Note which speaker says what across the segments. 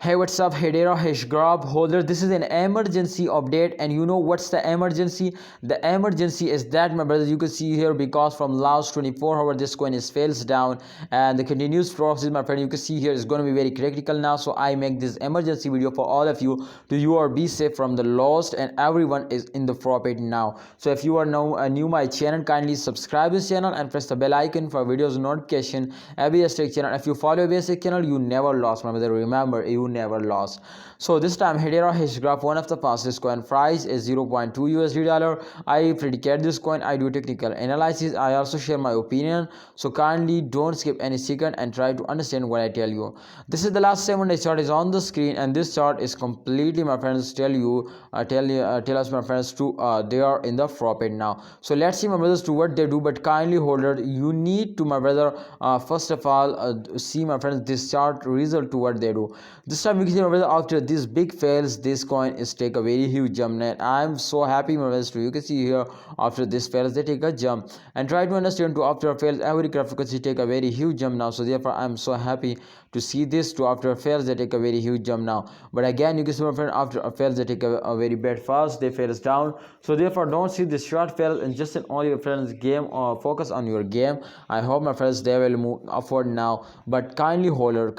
Speaker 1: Hey, what's up, Hedera Hashgraph Holders? This is an emergency update, and you know what's the emergency? The emergency is that, my brothers, you can see here, because from last 24 hours this coin is fails down, and the continuous process, my friend, you can see here is going to be very critical now. So I make this emergency video for all of you to you are be safe from the lost, and everyone is in the profit now. So if you are now new my channel, kindly subscribe this channel and press the bell icon for videos notification. Every basic channel, if you follow basic channel, you never lost, my brother. Remember, you never lost. So this time, Hedera Hashgraph, one of the fastest coin, price is 0.2 USD dollar. I predicate this coin, I do technical analysis, I also share my opinion. So kindly don't skip any second and try to understand what I tell you. This is the last 7 day chart is on the screen, and this chart is completely, my friends, tell us, my friends, to they are in the profit now. So let's see, my brothers, to what they do. But kindly, holder, you need to, my brother, first of all, see, my friends, this chart result to what they do. This time we can see, my brother, after this big fails, this coin is take a very huge jump. Net, I'm so happy, my brothers, too. You can see here, after this fails, they take a jump. And try to understand, to after fails, every cryptocurrency take a very huge jump now. So therefore I'm so happy to see this. To after fails, they take a very huge jump now. But again, you can see, my friend, after a fails, they take a very bad fast, they fails down. So therefore don't see this short fail and just in all your friends game, or focus on your game. I hope, my friends, they will move upward now. But kindly, holder,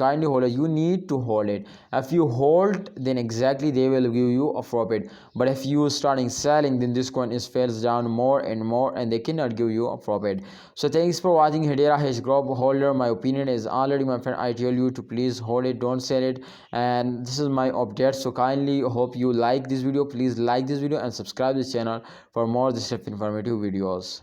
Speaker 1: you need to hold it. If you hold, then exactly they will give you a profit. But if you starting selling, then this coin is fails down more and more, and they cannot give you a profit. So thanks for watching, Hedera Hashgraph Holder. My opinion is already, my friend, I tell you to please hold it, don't sell it. And this is my update. So kindly hope you like this video. Please like this video and subscribe this channel for more this type of informative videos.